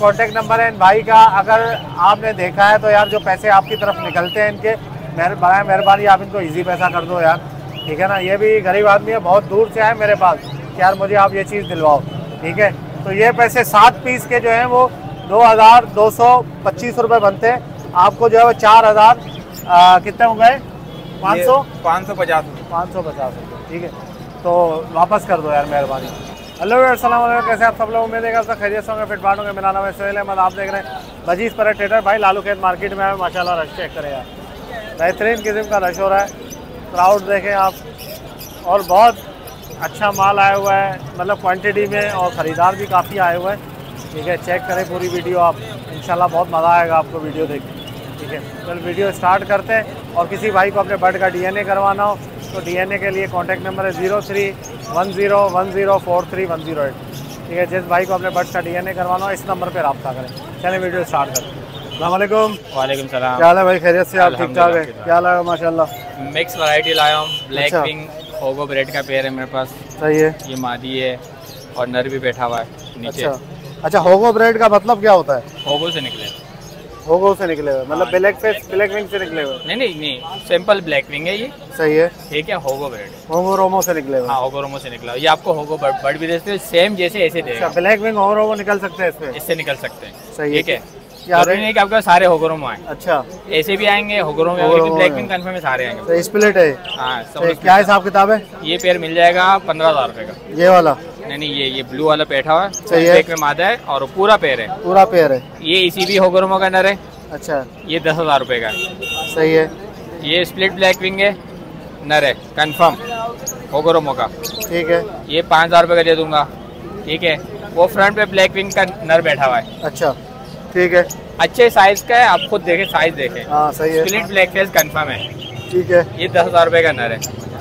Contact number है इन भाई का। अगर आपने देखा है तो यार जो पैसे आपकी तरफ निकलते हैं इनके, मेहरबानी आप इनको इजी पैसा कर दो यार, ठीक है ना। ये भी गरीब आदमी है, बहुत दूर से आए मेरे पास कि यार मुझे आप ये चीज़ दिलवाओ, ठीक है। तो ये पैसे 7 पीस के जो हैं वो 2225 रुपये बनते हैं। आपको जो है वो 4000 कितने हो गए, 550 रुपये, ठीक है। तो वापस कर दो यार मेहरबानी। हेलो अस्सलाम वालेकुम, कैसे आप सब लोग? उम्मीद है सब खैरियत से होंगे, फिट फाट होंगे। मेरा नाम है सोहेल अहमद, आप देख रहे हैं बजीज पर ट्रेडर। भाई लालू खेत मार्केट में आए, माशाल्लाह रश चेक करें यार, बेहतरीन किस्म का रश हो रहा है। क्राउड देखें आप, और बहुत अच्छा माल आया हुआ है, मतलब क्वांटिटी में, और ख़रीदार भी काफ़ी आए हुए हैं, ठीक है। चेक करें पूरी वीडियो आप, इंशाल्लाह बहुत मज़ा आएगा आपको वीडियो देख के, ठीक है। चल वीडियो स्टार्ट करते हैं। और किसी भाई को अपने बर्ड का DNA करवाना हो तो DNA के लिए कॉन्टैक्ट नंबर है 03101043 108, ठीक है। जिस भाई को अपने बर्ड का DNA करवाना हो इस नंबर पर रब्ता करें। चलें वीडियो स्टार्ट करते हैं। अस्सलाम वालेकुम। वालेकुम सलाम। क्या हाल है भाई, खैरियत से? आप ठीक ठाक है? क्या हाल है? माशाल्लाह। मिक्स वैरायटी लाया हूँ। ब्लैक विंग होगो ब्रेड का पेयर है मेरे पास। सही है। ये मादी है और नर भी बैठा हुआ है नीचे। अच्छा, होगो ब्रेड का मतलब क्या होता है? होगो से निकले, होगो से निकले हुए, मतलब ब्लैक विंग से निकले हुए? नहीं, सिंपल ब्लैक विंग है ये। सही है, ठीक है। होगो ब्रेड होगो रोमो से निकले हुए? हाँ, होगो रोमो से निकला। ये आपको होगो बर्ड भी देते हैं सेम जैसे ऐसे देगा। ब्लैक विंग होगो रोमो निकल सकते हैं इसमें? इससे निकल सकते हैं। सही ठीक है। क्या नहीं कि आपके सारे होगोरोमो आए। अच्छा, ऐसे भी आएंगे होगोरोमो, लेकिन ब्लैक विंग कंफर्म में सारे आएंगे। तो स्प्लिट है? हाँ। क्या हिसाब किताब है? ये पेयर मिल जाएगा 15,000 रुपए का। ये वाला? नहीं, ये ब्लू वाला बैठा हुआ है। सही है। एक में मादा है और पूरा पेयर है। पूरा पेयर है? ये इसी भी होगोरोमो का नर है। अच्छा। ये 10,000 रुपए का है। सही है। ये स्प्लिट ब्लैक विंग है, नर है कंफर्म होगोरोमो का। ठीक है। ये 5,000 रुपए का दे दूंगा, ठीक है। वो फ्रंट पे ब्लैक विंग का नर बैठा हुआ है। अच्छा, ठीक है। अच्छे साइज का है, आप खुद देखें, साइज देखें। हाँ, सही है। स्प्लिट ब्लैक फेस कंफर्म है। ठीक है। ये 10,000 रुपए का नर है।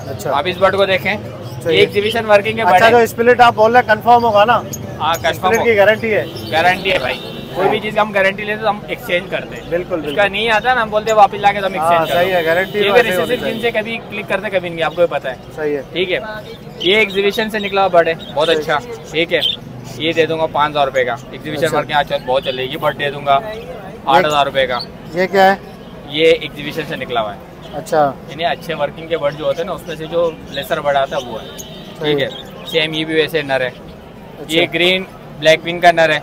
अच्छा। आप इस बर्ड को देखें, ये एग्जीबिशन वर्किंग है। अच्छा, जो स्प्लिट आप बोल रहे हैं कंफर्म होगा ना? हाँ, कंफर्म की गारंटी है? गारंटी है भाई। कोई भी चीज हम गारंटी लेते तो हम एक्सचेंज करते हैं। बिल्कुल। उसका नहीं आता ना, हम बोलते हैं वापस लाके तो हम एक्सचेंज। सही है, गारंटी जिनसे कभी क्लिक करते कभी नहीं, आपको पता है। सही है। ठीक है। ये एग्जीबिशन से निकला हुआ बर्ड है, बहुत अच्छा। ठीक है। ये दे दूंगा 5,000 रुपए का। एग्जीबिशन वर्किंग आज बहुत चलेगी। बर्ड दे दूंगा 8,000 रुपए का। ये क्या है? ये एग्जीबिशन से निकला हुआ है। अच्छा। यानी अच्छे वर्किंग के बर्ड जो होते हैं ना, उसमें से जो लेसर बर्ड आता है वो है। ठीक है। सेम ये भी वैसे नर है। ये ग्रीन ब्लैक विंग का नर है।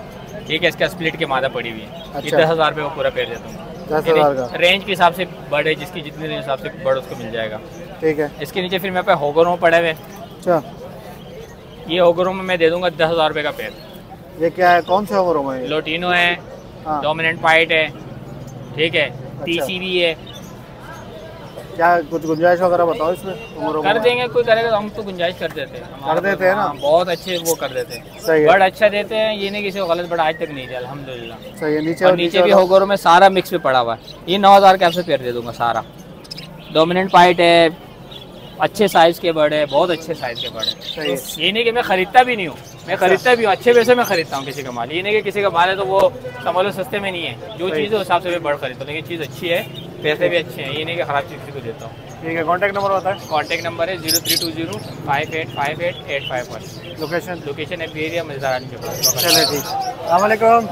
ठीक है। इसका स्प्लिट की मादा पड़ी हुई है। ये 10,000 रुपये को पूरा पेड़ दे दूँगा। 10,000 का? रेंज के हिसाब से बर्ड है, जिसकी जितने हिसाब से बर्ड उसको मिल जाएगा। ठीक है। इसके नीचे फिर मेरे पे होगोरोमो पड़े हुए। अच्छा। ये होगोरोमो मैं दे दूंगा 10,000 रुपये का पेड़। ये क्या है? कौन से होगोरोमो है? लोटिनो है। हाँ। डोमिनेंट पाइट है। ठीक है। TCB है। क्या कुछ गुंजाइश वगैरह बताओ इसमें? कर देंगे, कोई करेगा तो हम तो गुंजाइश कर देते हैं। कर देते हैं ना? बहुत अच्छे वो कर देते हैं। सही है। बर्ड अच्छा देते हैं, ये नहीं किसी को गलत बर्ड आज तक नहीं दिया, अल्हम्दुलिल्लाह। सही है। नीचे भी होगोरोमो में सारा मिक्स भी पड़ा हुआ है। ये 9,000 के आपसे पेड़ दे दूंगा सारा। डोमिनेंट पाइट है, अच्छे साइज के बर्ड है, बहुत अच्छे साइज के बर्ड है। ये नहीं कि मैं खरीदता भी नहीं हूँ, मैं खरीदता भी हूँ, अच्छे पैसे में खरीदता हूँ किसी का माल। ये नहीं कि किसी का माल है तो वो समझ लो सस्ते में नहीं है। जो चीज़ है उस हिसाब से मैं बर्ड खरीदता हूँ, लेकिन चीज़ अच्छी है, पैसे भी अच्छे हैं। ये नहीं कि खराब चीज़ किसी को देता हूँ। ठीक है। कॉन्टैक्ट नंबर होता है? कॉन्टैक्ट नंबर है 0320585881। लोकेशन है एरिया मज़दारानी के पास। चलिए ठीक।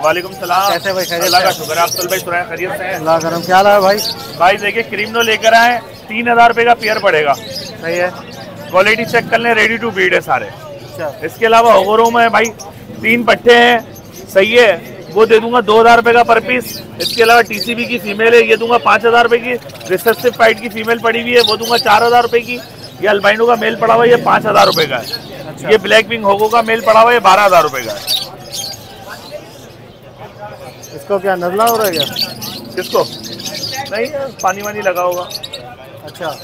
वालेकुम सलाम। कैसे भाई? अल्लाह का शुक्र है। आप भाई सुनाए खैरियत से हैं? अल्लाह करम। क्या हाल है भाई? भाई देखिए क्रीमनो लेकर आए, 3,000 रुपये का पेयर पड़ेगा। सही है। क्वालिटी चेक कर लें, रेडी टू ब्रीड है सारे। अच्छा। इसके अलावा होगोरोमो है भाई, 3 पट्टे हैं, सही है, वो दे दूंगा 2,000 रुपये का पर पीस। इसके अलावा TCB की फीमेल है, ये दूंगा 5,000 रुपये की। रिसेसिव फाइट की फीमेल पड़ी हुई है, वो दूंगा 4,000 रुपये की। ये अल्बाइनो का मेल पड़ा हुआ है, ये 5,000 रुपये का है। अच्छा। ये ब्लैक विंग होगो का मेल पड़ा हुआ है, 12,000 रुपये का है। इसको क्या नजला हो रहा है क्या? किसको? नहीं, पानी वानी लगा होगा। अच्छा।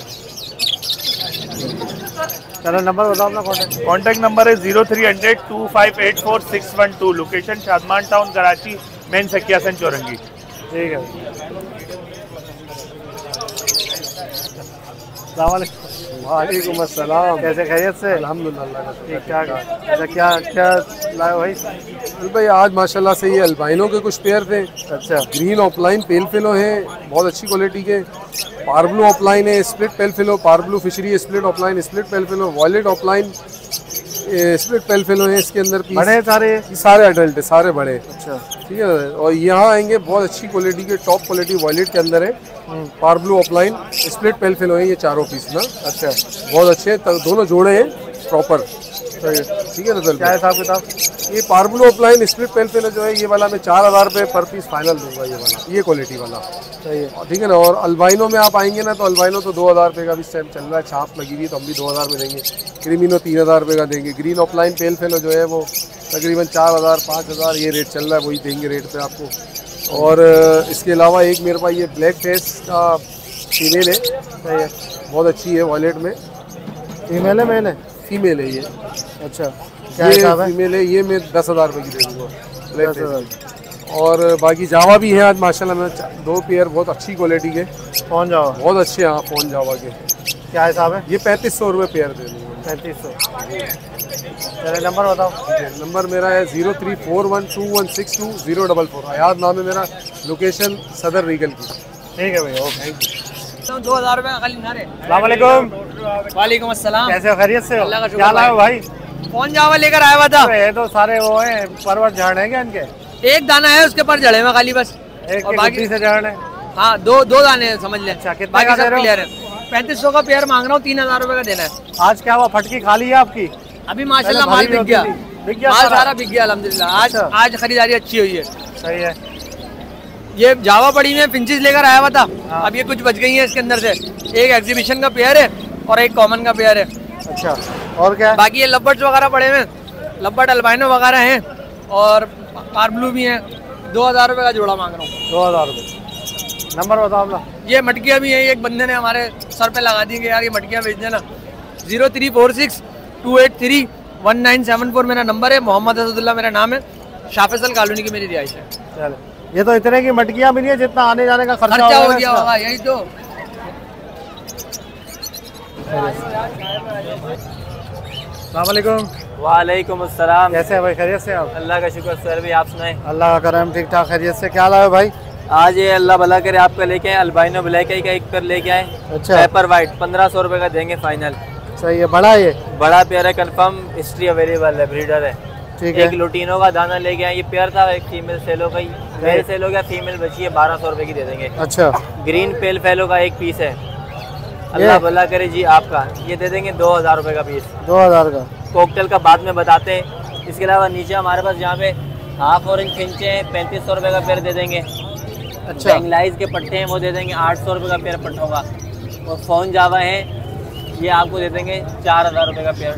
चलो नंबर बताओ अपना। कॉन्टैक्ट नंबर है 03002584 location Shadman town Karachi, main सकियासन चौरंगी। ठीक है। वालेकुम अस्सलाम। कैसे खैरियत से? अल्हम्दुलिल्लाह ठीक ठाक। अच्छा, क्या क्या लाए भाई? भाई आज माशाल्लाह से ये अल्बाइनो के कुछ पेयर थे। अच्छा। ग्रीन ऑफलाइन पेल फिलो हैं, बहुत अच्छी क्वालिटी के। पारब्लू ऑफलाइन है, स्प्लिट पेल फिलो, पारब्लू फिशरी split opaline, split pale fallow, violet opaline, split pale fallow है इसके अंदर पीस। बड़े सारे? ये सारे अडल्ट है, सारे बड़े। अच्छा ठीक है। और यहाँ आएंगे बहुत अच्छी क्वालिटी के, टॉप क्वालिटी वॉयलेट के अंदर है, par blue opaline split pale fallow है ये चारों पीस ना। अच्छा बहुत अच्छे दोनों जोड़े हैं प्रॉपर। ठीक है ना। क्या हिसाब किताब? ये par blue opaline split pale fallow जो है ये वाला मैं 4000 रुपये पर पीस फाइनल दूंगा, ये वाला, ये क्वालिटी वाला। सही है। ठीक है ना। और अल्बाइनो में आप आएंगे ना तो अल्बाइनो तो 2000 रुपये का भी इस टाइम चल रहा है, छाप लगी हुई, तो हम भी 2000 में देंगे। क्रीमिनो 3000 रुपये का देंगे। ग्रीन ऑफलाइन पेल फेलो जो है वो तकरीबन 4000 5000 ये रेट चल रहा है, वही देंगे रेट पे आपको। और इसके अलावा एक मेरे पास ये ब्लैक फेस का फीमेल है। सही है। बहुत अच्छी है वॉलेट में। फीमेल है मेल है? फीमेल है ये। अच्छा क्या हिसाब है? फीमेल है ये, मैं 10,000 रुपये की दे दूँगा ब्लैक फेस। और बाकी जावा भी है आज माशाल्लाह में 2 पेयर बहुत अच्छी क्वालिटी के। कौन जावा? बहुत अच्छे हैं फ़ोन जावा के। क्या हिसाब है? ये 3500 रुपये पेयर दे दूँगा। 3500। चलिए नंबर बताओ। नंबर मेरा है 034121620044। आयाद नाम है मेरा, लोकेशन सदर रीगल की। ठीक है भैया, ओके थैंक यू। 2000 रुपये खाली ना रे। अस्सलामुअलैकुम। वालेकुम अस्सलाम। कैसे हो, खैरियत से हो? अल्लाह का शुक्र क्या लाए हो भाई? कौन जावा लेकर आया हुआ था? ये तो सारे वो हैं, परवट झाड़ हैं क्या इनके? एक दाना है उसके पर जड़े में खाली बस। एक और की बाकी गुत्ती से झाड़ है? हाँ दो दाने हैं, समझ ले। अच्छा, कितने बाकी का दे सब रहे हो? क्लियर है। 3500 का पेयर मांग रहा हूँ, 3000 रुपये का देना है। आज क्या हुआ, फटकी खाली है आपकी? अभी माशाल्लाह पहले माल भरी बिक गया। होती थी। बिक गया माल सारा? सारा बिक गया अल्हम्दुलिल्लाह। आज अच्छा। आज खरीदारी अच्छी हुई है। सही है। ये जावा पड़ी में फिंचेस लेकर आया हुआ था। हाँ। अब ये कुछ बच गई है इसके अंदर से। एक एग्जीबिशन का पेयर है और एक कॉमन का पेयर है। अच्छा और क्या? बाकी ये लब्बर्स वगैरह पड़े हुए हैं, लब्बर्ट अल्बाइनो वगैरह हैं और पार ब्लू भी हैं। 2000 रुपये का जोड़ा मांग रहा हूँ। 2000 रुपये। नंबर बताओ अपना। ये मटकियाँ भी हैं, एक बंदे ने हमारे सर पे लगा दी कि यार ये मटकियाँ बेच देना। 0346283197 मेरा नंबर है। मोहम्मद असदुल्ला मेरा नाम है। शाह फैसल कॉलोनी की मेरी रिहाइश है। चलो, ये तो इतने की मटकियाँ मिली है जितना आने जाने का खर्चा खर्चा हो होगा गया इसका। होगा, यही तो। अस्सलामुअलैकुम। वालेकुम अस्सलाम। कैसे है भाई, खैरियत से आप? अल्लाह का शुक्र सर भी, आप सुनाएं। अल्लाह का करम, ठीक ठाक, खैरियत से। क्या लाए हो भाई? आज ये अल्लाह भला करे आपका लेके आए अल्बाइनो ब्लैक आई का एक पेयर लेके आए। अच्छा। पेपर वाइट 1500 रुपये का देंगे फाइनल। सही है। बड़ा है ये? बड़ा पेयर है, कंफर्म हिस्ट्री अवेलेबल है, ब्रीडर है। ठीक एक है। लुटीनो का दाना लेके आए। ये पेयर था, एक फीमेल सेलो का ही, मेल सेलो का फीमेल बची है, 1200 रुपये की दे देंगे। अच्छा ग्रीन पेल फेलो का एक पीस है, अल्लाह भला करे जी आपका, ये दे देंगे 2000 रुपये का पीस। 2000 का। कॉकटेल का बाद में बताते हैं। इसके अलावा नीचे हमारे पास यहाँ पे हाफ ऑरेंज फिंचे हैं, 3500 रुपये का पेयर दे देंगे। अच्छा। बैंगलाइज के पट्टे हैं वो दे देंगे 800 रुपये का पेयर पट्टा होगा। और फ़ोन जावा है, ये आपको दे देंगे 4000 रुपये का पेयर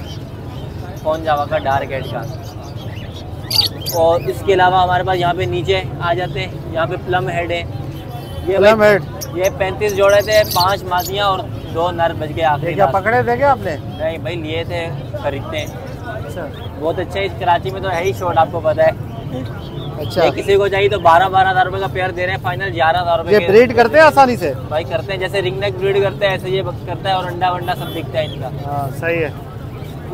फ़ोन जावा का डार्क हेड का। और इसके अलावा हमारे पास यहाँ पे नीचे आ जाते हैं, यहाँ पे प्लम हेड है। ये प्लम हेड? ये 35 जोड़े थे, 5 मादियाँ और 2 नर बच गए आखिरी। क्या पकड़े थे क्या आपने? नहीं भाई, लिए थे, खरीदते हैं। अच्छा बहुत अच्छा है, इस कराची में तो है ही शॉट, आपको पता है। अच्छा। ये किसी को चाहिए तो 12,000 रुपये का पेयर दे रहे हैं, फाइनल 11,000 रुपये ये ब्रीड करते हैं आसानी से? भाई करते हैं, जैसे रिंग नेक ब्रीड करते हैं ऐसे ये करता है, और अंडा वंडा सब दिखता है इनका। हाँ सही है।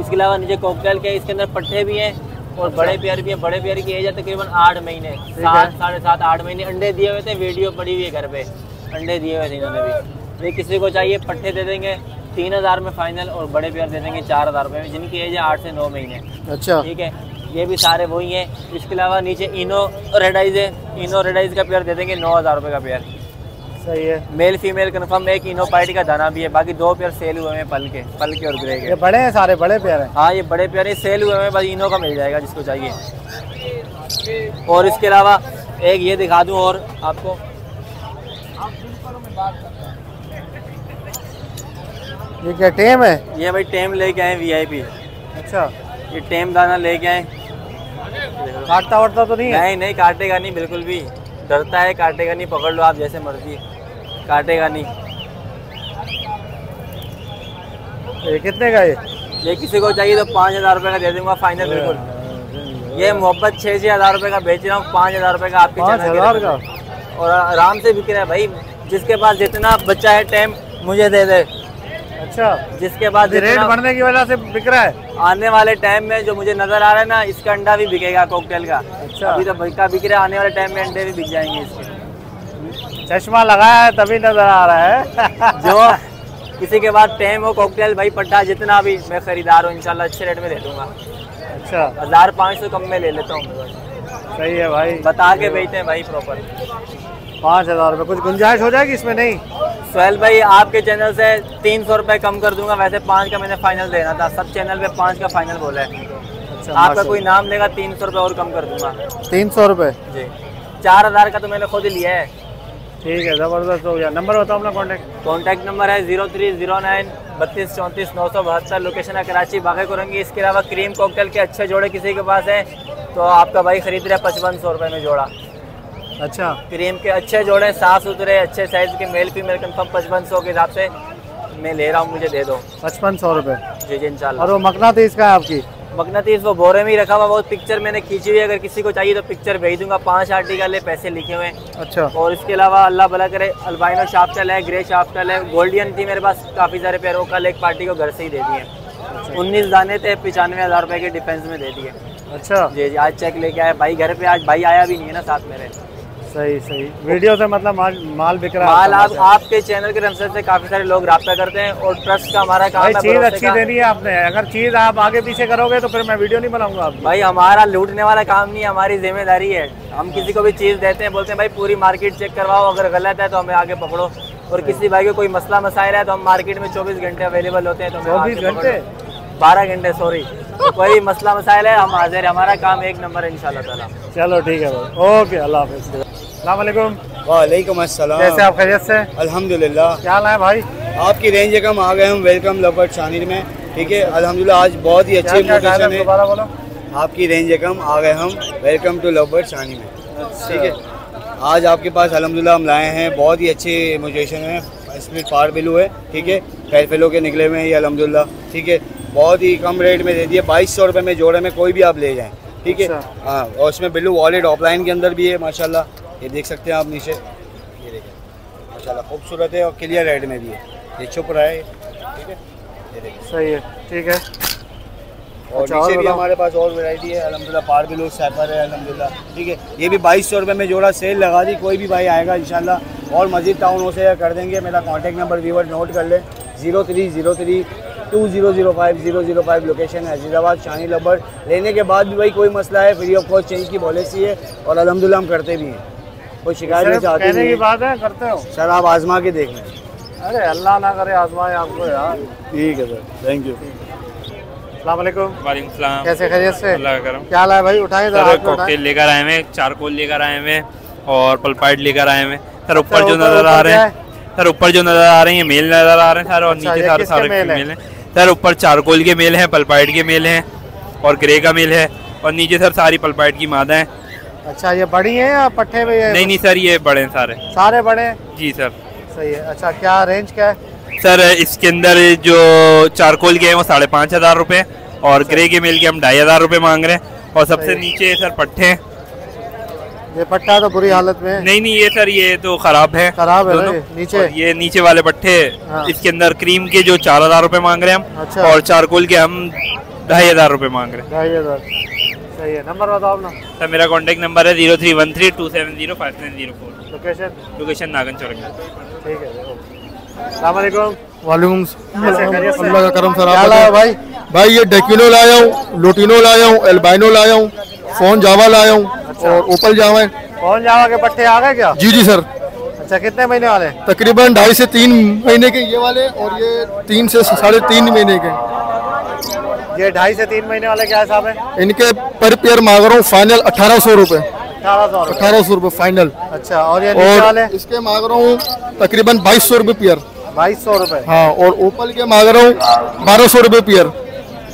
इसके अलावा नीचे कॉकटेल के, इसके अंदर पट्टे भी हैं और बड़े पेयर भी है। बड़े पेयर की एज है तकरीबन 8 महीने, 7 साढ़े 7 8 महीने। अंडे दिए हुए थे, वीडियो पड़ी हुई है घर पे, अंडे दिए हुए थे इन्होंने भी। ये किसी को चाहिए पट्टे दे देंगे 3000 में फाइनल, और बड़े पेयर दे देंगे 4000 रुपये में, जिनकी एज है 8 से 9 महीने। अच्छा ठीक है, ये भी सारे वही हैं। इसके अलावा नीचे इनो रेडाइज है, इनो रेडाइज का पेयर दे देंगे 9000 रुपये का पेयर। सही है। मेल फीमेल कन्फर्म, एक इनो पाइट का दाना भी है। बाकी 2 पेयर सेल हुए हैं, पल के और ग्रे ये के। बड़े हैं, सारे बड़े पेयर हैं? हाँ ये बड़े पेयर है, सेल हुए हैं, बस इनो का मिल जाएगा जिसको चाहिए। और इसके अलावा एक ये दिखा दूं और आपको, ये क्या टेम है? ये भाई टेम लेके आए VIP। अच्छा। ये टेम दाना लेके आए। काटता वाटता तो नहीं है? नहीं नहीं, काटेगा नहीं, बिल्कुल भी डरता है, काटेगा नहीं। पकड़ लो आप जैसे मर्जी, काटेगा नहीं। ये कितने का? ये किसी को चाहिए तो 5000 रुपये का दे दूंगा फाइनल, बिल्कुल। ये मोहब्बत 6,000 रुपये का बेच रहा हूँ, 5000 रुपये का आपके 5000 का? और आराम से बिक रहा है भाई। जिसके पास जितना बच्चा है टाइम मुझे दे दे। अच्छा। जिसके बाद रेट बढ़ने की वजह से बिक रहा है? आने वाले टाइम में जो मुझे नजर आ रहा है ना, इसका अंडा भी बिकेगा कॉकटेल का। अच्छा। अभी तो बिका बिक रहा है, आने वाले टाइम में अंडे भी बिक जाएंगे इसके। चश्मा लगाया है तभी नजर आ रहा है। किसी के बाद टेम हो कॉकटेल भाई पट्टा जितना भी मैं खरीदार हूँ इंशाल्लाह अच्छे रेट में दे दूंगा। अच्छा 1500 कम में ले लेता हूँ। सही है भाई, बता के बेचते हैं भाई प्रॉपर। 5000 रुपये, कुछ गुंजाइश हो जाएगी इसमें? नहीं सोहेल भाई आपके चैनल से 300 रुपये कम कर दूंगा, वैसे 5 का मैंने फाइनल देना था, सब चैनल पे 5 का फाइनल बोला है। अच्छा, आपका कोई नाम लेगा 300 रुपये और कम कर दूंगा। 300 रुपये जी 4000 का तो मैंने खुद ही लिया है। ठीक है, ज़बरदस्त हो गया। नंबर बताओ अपना कॉन्टैक्ट। कॉन्टैक्ट नंबर है 0309 32 34 972। लोकेशन है कराची बागे कुरंगी। इसके अलावा क्रीम कॉकटेल के अच्छे जोड़े किसी के पास है तो आपका भाई खरीद रहा है 5500 रुपये में जोड़ा। अच्छा क्रीम के अच्छे जोड़े साफ सुथरे अच्छे साइज के मेल फीमेल कंफर्म 5500 के हिसाब से मैं ले रहा हूँ, मुझे दे दो 5500 रुपये। जी जी इंशाल्लाह। और वो मकनातीस का है आपकी? मकनातीस वो बोरे में ही रखा हुआ, बहुत पिक्चर मैंने खींची हुई है, अगर किसी को चाहिए तो पिक्चर भेज दूंगा। 5 आर्टिकल है, पैसे लिखे हुए हैं। अच्छा और इसके अलावा अल्लाह भला करे अल्बाइनो शाफ्टल है, ग्रे शाफ्टल है, गोल्डियन थी मेरे पास काफ़ी सारे पैरों। कल एक पार्टी को घर से ही दे दिए। 19 दाने थे, 95,000 रुपये के डिफेंस में दे दिए। अच्छा जी जी आज चेक लेके आए भाई घर पे। आज भाई आया भी नहीं है ना साथ मेरे। सही सही। वीडियो से मतलब माल बिक रहा है? माल आप आपके चैनल के रमसे से काफ़ी सारे लोग रब्ता करते हैं और ट्रस्ट का हमारा काम भाई है। चीज़ भरोसे अच्छी का। देनी है आपने, अगर चीज़ आप आगे पीछे करोगे तो फिर मैं वीडियो नहीं बनाऊंगा आपकी। भाई हमारा लूटने वाला काम नहीं है, हमारी जिम्मेदारी है। हम किसी को भी चीज़ देते हैं, बोलते हैं भाई पूरी मार्केट चेक करवाओ, अगर गलत है तो हमें आगे पकड़ो। और किसी भाई को कोई मसला मसाइल है तो हम मार्केट में 24 घंटे अवेलेबल होते हैं। तो 24 घंटे? 12 घंटे सॉरी। तो कोई मसला मसाइल है हम हाजिर है, हमारा काम एक नंबर है इंशाल्लाह ताला। चलो ठीक है भाई, ओके, अल्लाह हाफिज़। अस्सलाम वालेकुम। वालेकुम अस्सलाम। कैसे आप, खैरियत से? अल्हम्दुलिल्लाह। क्या हाल है भाई? आपकी रेंज के हम आ गए हम वेलकम लवर शानिर में। ठीक है अल्हम्दुलिल्लाह आज बहुत ही अच्छी लोकेशन है। दोबारा बोलो। आपकी रेंज के हम आ गए हम वेलकम टू लवर शानी में। ठीक है आज आपके पास अल्हम्दुलिल्लाह हम लाए हैं बहुत ही अच्छे म्यूटेशन है। इसमें पार बिलू है, ठीक है, कैरफेलो के निकले हुए हैं ये अल्हम्दुलिल्लाह। ठीक है बहुत ही कम रेट में दे दिए, 2200 रुपये में जोड़े में कोई भी आप ले जाएँ। ठीक है हाँ, और उसमें बिलू वॉलेट ऑफलाइन के अंदर भी है माशाल्लाह, ये देख सकते हैं आप नीचे, ये देखें माशाल्लाह खूबसूरत है और क्लियर रेड में भी है, ये छुप रहा है। ठीक है ये देखिए सही है, ठीक है। और अच्छा, नीचे और भी हमारे पास और वैरायटी है अल्हम्दुलिल्लाह, पार बिलो सैफर है अल्हम्दुलिल्लाह। ठीक है ये भी 2200 रुपये में जोड़ा सेल लगा दी, कोई भी भाई आएगा इंशाल्लाह और मजीद टाउन से कर देंगे। मेरा कॉन्टैक्ट नंबर व्यूवर नोट कर लें 0303 2005 005। लोकेशन है अजीज़ाबाद शानी लबर। लेने के बाद भी भाई कोई मसला है फ्री ऑफ कॉस्ट चेंज की पॉलिसी है और अल्हम्दुलिल्लाह हम करते भी हैं, कोई शिकायत नहीं चाहते कहने की नहीं। बात है, करते हो? सर आप आजमा के देख लें। अरे अल्लाह ना करे आजमाए आपको यार। ठीक है सर, थैंक यू। अस्सलाम वालेकुम। वालेकुम सलाम। कैसे, खैरियत से? अल्लाह का करम। क्या हाल है भाई? उठाएं सर कॉकटेल लेकर आए हैं, चारकोल लेकर आए हैं और पल्पाइड लेकर आए हैं। सर ऊपर जो नजर आ रहे हैं, सर ऊपर जो नजर आ रहे हैं ये मेल नजर आ रहे हैं सर, और नीचे सारे सारे फीमेल हैं। सर ऊपर चारकोल के मेल हैं, पल्पाइड के मेल हैं और ग्रे का मेल है, और नीचे सर सारी पल्पाइड की मादा हैं। अच्छा ये बड़ी हैं या पट्टे में? नहीं नहीं सर ये बड़े हैं सारे। सारे बड़े हैं? जी सर सही है। अच्छा क्या रेंज क्या है सर? इसके अंदर जो चारकोल के हैं वो 5500 रुपये और ग्रे के मेल के हम 2500 रुपये मांग रहे हैं। और सबसे नीचे सर पट्टे हैं। ये पट्टा तो बुरी हालत में है। नहीं ये सर ये तो खराब है, खराब है दोनों। नीचे। और ये नीचे वाले पट्टे इसके अंदर क्रीम के जो 4000 रुपये मांग रहे हैं हम। अच्छा। और चारकोल के हम 2500 रुपये मांग रहे हैं। 2500 सही है। नंबर बताओ अपना। सर मेरा कॉन्टैक्ट नंबर है 0313 270 5904। लोकेशन नागन चौरंगी। ठीक है। अस्सलाम वालेकुम। वालेकुम अल्लाह का करम सर। क्या लाया भाई? भाई ये डेकिनो लाया हूँ, लुटिनो लाया हूँ, एल्बाइनो लाया हूँ, फोन जावा लाया हूँ और ओपल जावा है। फोन जावा के पट्टे आ गए क्या? जी सर। अच्छा कितने महीने वाले? तकरीबन 2.5 से 3 महीने के ये वाले और ये 3 से 3.5 महीने के। ये 2.5 से 3 महीने वाले क्या हिसाब है? इनके पर पेयर मांग रहा हूँ फाइनल 1800 रुपये। 1800 रुपये फाइनल। अच्छा और ये नीचे वाले? इसके मांग रहा हूँ तकरीबन 2200 रुपये पेयर। 2200 रुपये? हाँ। और ओपल के मांग रहा हूँ 1200 रुपये पेयर।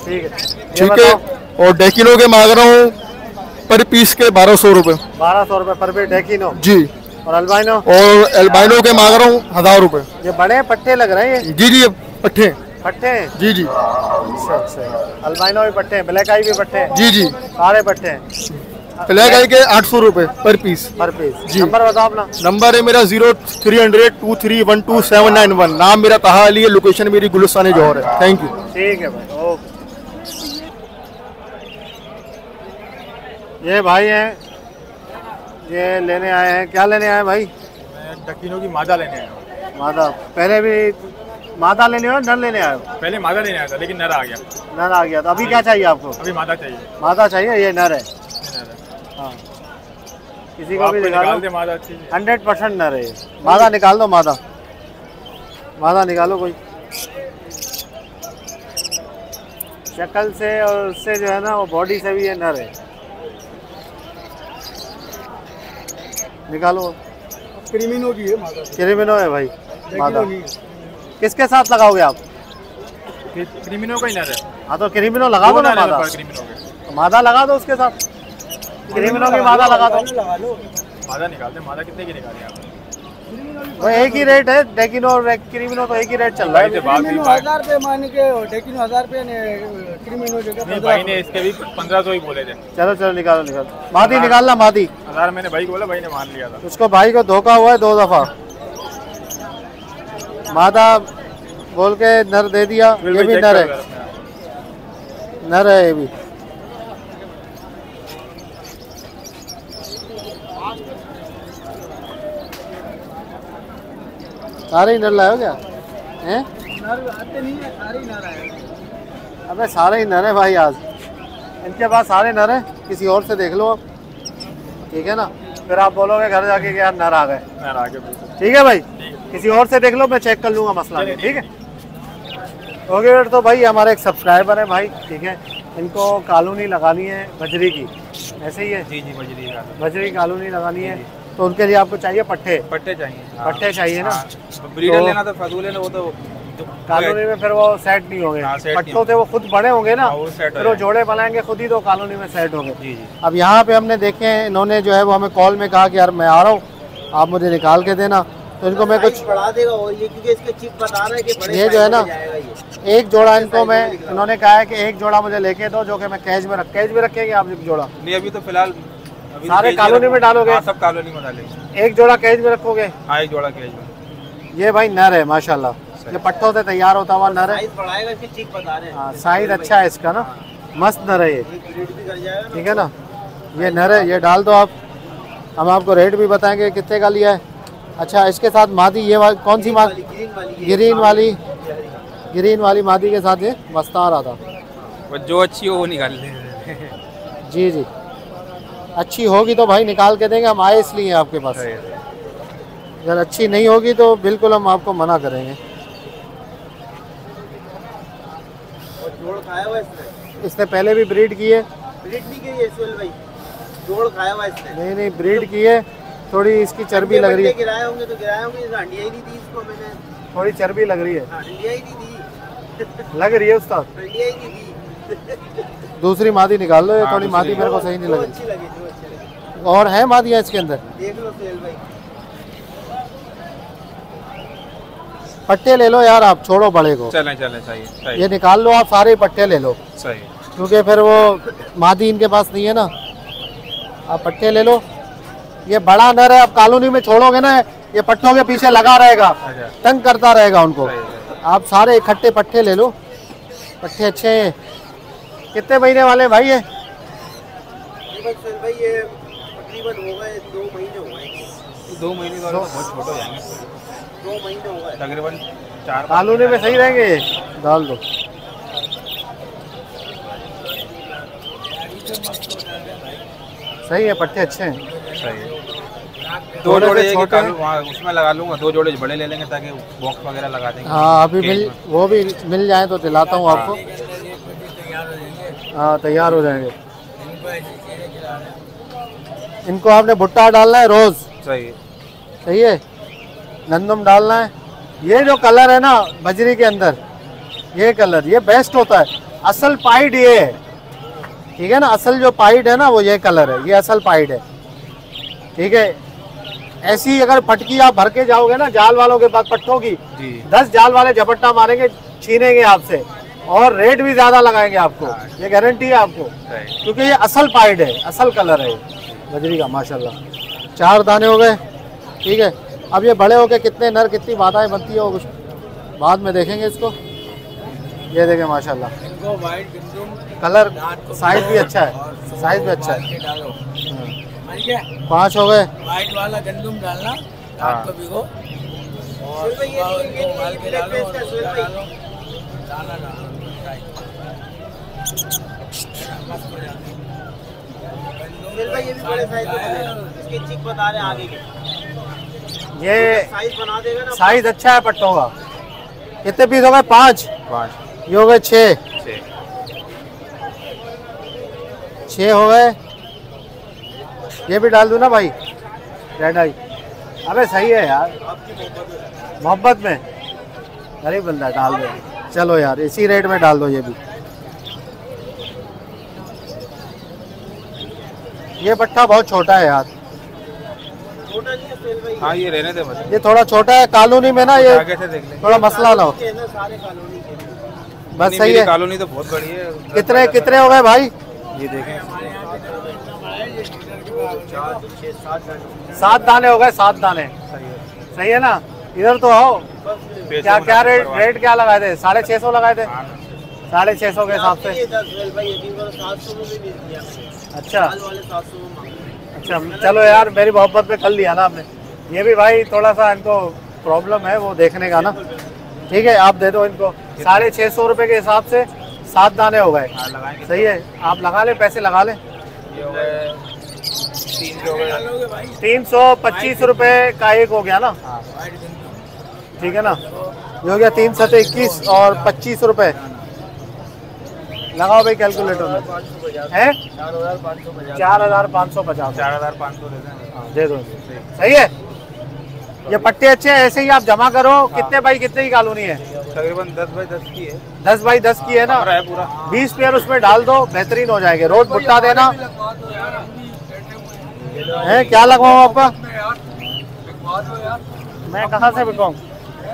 ठीक है। और डेकिनो के मांग रहा हूँ पर पीस के 1200 रुपये। 1200 रुपये पर पीस डेकिनो? जी। और अल्बाइनो? और एल्बाइनो के मांग रहा हूँ 1000 रुपये। ये बड़े पट्टे लग रहे हैं? जी ये पट्टे पट्टे हैं? जी। अच्छा अल्बाइनो भी पट्टे हैं, ब्लैक आई भी पट्टे हैं? जी सारे पट्टे हैं। ब्लैक आई के 800 रुपये पर पीस। जी। नंबर बताओ अपना। नंबर है मेरा 0300 2312791। नाम मेरा ताहा अली है, लोकेशन मेरी गुलिस्तान जौहर है। Thank you. ठीक है भाई, ओके। ये भाई हैं, ये लेने आए हैं। क्या लेने आए भाई? मैं डकीनो की मादा लेने आया हूँ। मादा पहले भी मादा लेने हो नर लेने आए हो? पहले मादा लेने आया था लेकिन नर आ गया। नर आ गया, तो अभी क्या चाहिए आपको? अभी मादा चाहिए। मादा चाहिए, ये नर है। हाँ, किसी को भी निकाल दे मादा, 100% नर है। मादा निकाल दो, मादा मादा निकालो कोई। शक्ल से और उससे जो है ना, वो बॉडी से भी ये नर है। निकालो। क्रिमिनो की है मादा। क्रिमिनो है भाई मादा। किसके साथ लगाओगे आप? क्रिमिनो का ही नर है। हाँ तो क्रिमिनो लगा दो ना मादा। मादा लगा दो उसके साथ, क्रिमिनो की मादा लगा दो। मादा निकाल दे। मादा कितने की निकाले आप? वो एक ही रेट है, डेकिनो और क्रिमिनो तो एक ही रेट चल रहा है। 1000 रुपए मान के, डेकिनो 1000 रुपए ने, क्रिमिनो नहीं भाई ने इसके भी 1500 ही बोले थे। चलो चलो निकालो निकालो। मादी निकालना, मादी। 1000 मैंने भाई को बोला, भाई ने मान लिया था। उसको भाई को धोखा हुआ है 2 दफा। मादा बोल के नर दे दिया। ये भी नर है, नर है ये भी। सारे ही नर लाए हो क्या? हैं? नर आते नहीं है, सारे ही नर आए। अबे सारे ही नर है भाई, आज इनके पास सारे नर है। किसी और से देख लो आप, ठीक है ना? फिर आप बोलोगे घर जाके कि यार नर आ गए। नर आ गए, ठीक है भाई, किसी और से देख लो, मैं चेक कर लूँगा मसला। ठीक है ओके। तो भाई हमारे एक सब्सक्राइबर है भाई, ठीक है, इनको कॉलोनी लगानी है बजरी की, ऐसे ही है? जी जी, बजरी कॉलोनी लगानी है, तो उनके लिए आपको चाहिए पट्टे? पट्टे चाहिए। पट्टे चाहिए ना? ब्रीडर लेना तो फजूल है ना, वो तो कॉलोनी में फिर वो सेट नहीं होंगे। पट्टों से वो खुद बड़े होंगे ना, फिर वो जोड़े बनाएंगे खुद ही, तो कॉलोनी में सेट होंगे। अब यहाँ पे हमने देखे, इन्होंने जो है वो हमें कॉल में कहा कि यार मैं आ रहा हूँ, आप मुझे निकाल के देना। तो इनको मैं कुछ बढ़ा देगा, और ये क्योंकि इसके चिप बता रहा है कि बड़े ये जो है ना, एक जोड़ा इनको मैं, इन्होंने कहा है कि एक जोड़ा मुझे लेके दो, जो कि मैं कैज में रखेंगे आप एक जोड़ा? नहीं, अभी तो फिलहाल सारे कॉलोनी में डालोगे? सब कॉलोनी में डालेंगे। एक जोड़ा कैज में रखोगे? हाँ, एक जोड़ा कैज में। ये भाई नर है माशाल्लाह, ये पट्टों से तैयार होता हुआ नर है। हाँ, साइज अच्छा है इसका ना, मस्त नर है ये, ठीक है ना? ये नर है, ये डाल दो आप। हम आपको रेट भी बताएंगे कितने का लिया है। अच्छा, इसके साथ मादी, ये कौन सी मादी? ग्रीन वाली मादी के साथ ये मस्त आ रहा था। वो जो अच्छी हो वो निकाल ले। जी जी, अच्छी होगी तो भाई निकाल के देंगे, हम आए इसलिए आपके पास। अगर अच्छी नहीं होगी तो बिल्कुल हम आपको मना करेंगे। जोड़ खाया हुआ इसने पहले भी ब्रीड की है? ब्रीड नहीं की है सुहेल भाई, जोड़ खाया हुआ इसने। नहीं ब्रीड की है, थोड़ी इसकी चर्बी लग रही है। गिराए होंगे तो गिराए होंगे, हंडिया ही नहीं दी इसको मैंने। थोड़ी चर्बी लग रही है। हंडिया ही नहीं दी। लग रही है उस्ताद? हंडिया ही नहीं दी। दूसरी मादी निकाल लो, ये थोड़ी मादी मेरे को सही नहीं लग रही। और है मादियाँ इसके अंदर? देख लो सुहेल भाई। पट्टे ले लो यार आप, छोड़ो बड़े को। चलें सही। ये निकाल लो आप, सारे पट्टे ले लो। सही, क्योंकि फिर वो मादी इनके पास नहीं है ना। आप पट्टे ले लो। ये बड़ा नर है, आप कॉलोनी में छोड़ोगे ना, ये पट्टों के पीछे लगा रहेगा, तंग करता रहेगा उनको। आप सारे इकट्ठे पट्टे ले लो, पट्टे अच्छे हैं। कितने महीने वाले भाई ये? भाई ये तकरीबन हो गए 2 महीने हो गए। 2 महीने तो बहुत छोटे हो जाएंगे। 2 महीने हो गए तकरीबन 4। कॉलोनी में सही रहेंगे, डाल दो। सही है, पट्टे अच्छे हैं। सही है। 2 जोड़े उसमें लगा लूंगा, 2 जोड़े बड़े ले लेंगे ताकि बॉक्स वगैरह लगा देंगे। हाँ, अभी वो भी मिल जाए तो दिलाता हूँ आपको। हाँ, तैयार हो जाएंगे। इनको आपने भुट्टा डालना है रोज। सही है, गंदम डालना है। ये जो कलर है ना बजरी के अंदर, ये कलर ये बेस्ट होता है। असल पाइड ये है, ठीक है ना? असल जो पाइड है ना वो ये कलर है, ये असल पाइड है, ठीक है? ऐसी अगर पटकी आप भर के जाओगे ना जाल वालों के पास पट्टों की, 10 जाल वाले झपट्टा मारेंगे, छीनेंगे आपसे, और रेट भी ज्यादा लगाएंगे आपको। ये गारंटी है आपको, क्योंकि ये असल पाइड है, असल कलर है बजरी का माशाल्लाह। 4 दाने हो गए, ठीक है? अब ये बड़े होके कितने नर कितनी मादाएं बनती है वो कुछ बाद में देखेंगे इसको। ये देखें माशाल्लाह, कलर साइज भी अच्छा है, साइज भी अच्छा है। 5 हो गए। व्हाइट वाला गंदम डालना, रात को भिगो, ये साइज अच्छा है पट्टों का। कितने पीस हो गए? 5। ये हो गए 6 हो गए। ये भी डाल दूं ना भाई, रेड आई। अबे सही है यार, मोहब्बत में गरीब बंदा डाल दो। चलो यार इसी रेट में डाल दो ये भी। ये पट्टा बहुत छोटा है यार। हाँ ये रहने दे बस। ये थोड़ा छोटा है कॉलोनी में ना, ये आगे से देख ले। थोड़ा मसला ना हो। बस सही है। कॉलोनी तो बहुत बड़ी है। कितने कितने हो गए भाई? ये देखें 7 दाने हो गए। 7 दाने सही है ना। इधर तो आओ। क्या क्या रेट क्या लगाए थे? 650 लगाए थे। 650 के हिसाब से। अच्छा अच्छा चलो यार, मेरी मोहब्बत पे कर लिया ना आपने। ये भी भाई थोड़ा सा इनको प्रॉब्लम है वो देखने का ना। ठीक है आप दे दो इनको 650 रुपए के हिसाब से। 7 दाने हो गए। सही है, आप लगा ले, पैसे लगा ले। 325 रुपए का एक हो गया ना। ठीक है ना, ये हो गया 3 7 21 और 25 रुपए। लगाओ भाई कैलकुलेटर में है 4550। 4500 दे दो। सही है, ये पट्टे अच्छे हैं, ऐसे ही आप जमा करो। कितने बाई कितने की कॉलोनी है? तकरीबन 10 बाई 10 की है। 10 बाई 10 की है ना। पूरा 20 पेयर उसमें डाल दो, बेहतरीन हो जाएंगे। रोज भुट्टा देना है। क्या लगवाऊं आपका? मैं कहाँ से बिकवाऊं?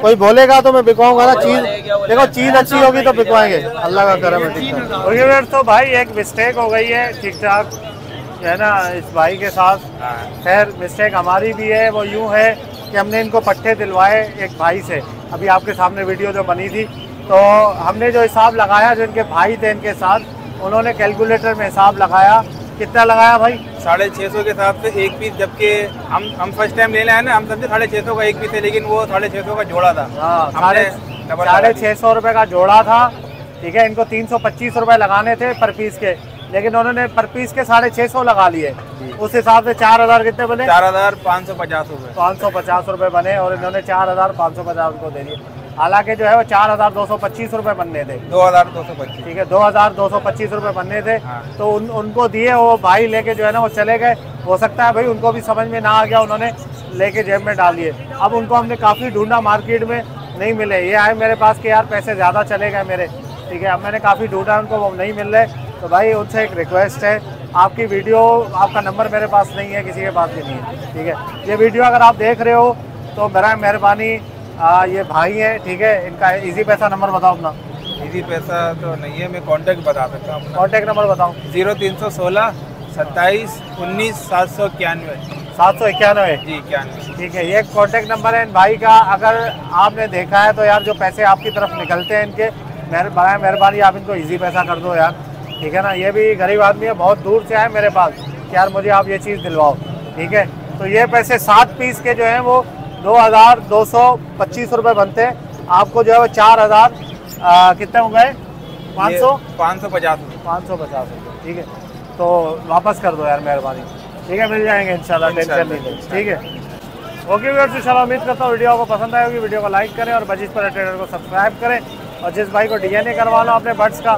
कोई बोलेगा तो मैं बिकवाऊंगा ना। चीज देखो, चीज अच्छी होगी तो बिकवाएंगे। अल्लाह का करम है। ठीक है तो भाई एक मिस्टेक हो गई है ठीक ठाक है ना इस भाई के साथ। खैर मिस्टेक हमारी भी है। वो यूँ है कि हमने इनको पट्टे दिलवाए एक भाई से। अभी आपके सामने वीडियो जो बनी थी तो हमने जो हिसाब लगाया, जो इनके भाई थे इनके साथ, उन्होंने कैलकुलेटर में हिसाब लगाया। कितना लगाया भाई? 650 के हिसाब से एक पीस। जबकि हम फर्स्ट टाइम लेने आए ना, हम समझे 650 का एक पीस है, लेकिन वो 650 का जोड़ा था। हाँ 650 रुपये का जोड़ा था। ठीक है, इनको 325 रुपये लगाने थे पर पीस के, लेकिन उन्होंने पर पीस के 650 लगा लिए। उस हिसाब से 4000 कितने बने? 4550 रुपये। 550 रुपये बने और इन्होंने 4550 को दे दिए। हालांकि जो है वो 4225 रुपये बनने थे। 2225। ठीक है, 2225 रुपये बनने थे। हाँ। तो उनको दिए, वो भाई लेके जो है ना वो चले गए। हो सकता है भाई उनको भी समझ में ना आ गया, उन्होंने लेके जेब में डाल लिए। अब उनको हमने काफ़ी ढूंढा, मार्केट में नहीं मिले। ये आए मेरे पास कि यार पैसे ज़्यादा चले गए मेरे। ठीक है, अब मैंने काफ़ी ढूंढा, उनको वो नहीं मिल रहे। तो भाई उनसे एक रिक्वेस्ट है, आपकी वीडियो, आपका नंबर मेरे पास नहीं है, किसी के पास भी नहीं है। ठीक है, ये वीडियो अगर आप देख रहे हो तो बराए मेहरबानी, ये भाई है। ठीक है, इनका इजी पैसा नंबर बताओ अपना। इजी पैसा तो नहीं है, मैं कांटेक्ट बता सकता हूँ। कांटेक्ट नंबर बताओ। 0316 27 19 791। 791 जी 91। ठीक है, ये कांटेक्ट नंबर है इन भाई का। अगर आपने देखा है तो यार जो पैसे आपकी तरफ निकलते हैं इनके, बराए मेहरबानी आप इनको इजी पैसा कर दो यार। ठीक है ना, ये भी गरीब आदमी है, बहुत दूर से आए मेरे पास कि यार मुझे आप ये चीज़ दिलवाओ। ठीक है, तो ये पैसे 7 पीस के जो हैं वो 2225 रुपये बनते हैं। आपको जो है वो 4000 कितने हो गए? 550 रुपये। ठीक है, तो वापस कर दो यार मेहरबानी। ठीक है, मिल जाएंगे इंशाल्लाह, टेंशन नहीं लो। ठीक है, ओके व्यूअर्स, इंशाल्लाह उम्मीद करता हूँ वीडियो को पसंद आएगी। वीडियो को लाइक करें और बजिस पर ट्रेडर को सब्सक्राइब करें। और जिस भाई को डीएनए करवाना अपने बर्ड्स का,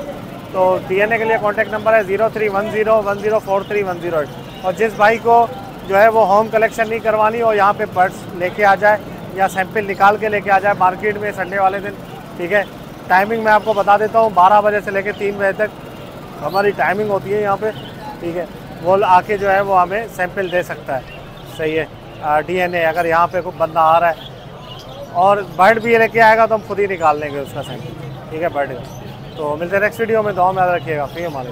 तो डीएनए के लिए कॉन्टैक्ट नंबर है 03101043 और जिस भाई को जो है वो होम कलेक्शन नहीं करवानी और यहाँ पे बर्ड्स लेके आ जाए या सैंपल निकाल के लेके आ जाए मार्केट में संडे वाले दिन। ठीक है, टाइमिंग मैं आपको बता देता हूँ, 12 बजे से लेकर 3 बजे तक हमारी टाइमिंग होती है यहाँ पे। ठीक है, वो आके जो है वो हमें सैंपल दे सकता है। सही है, डीएनए अगर यहाँ पे कोई बंदा आ रहा है और बर्ड भी लेके आएगा तो हम खुद ही निकाल लेंगे उसका सैंपल। ठीक है, बर्ड का। तो मिलते हैं नेक्स्ट वीडियो में, दुआ में याद रखिएगा। फिर हमारे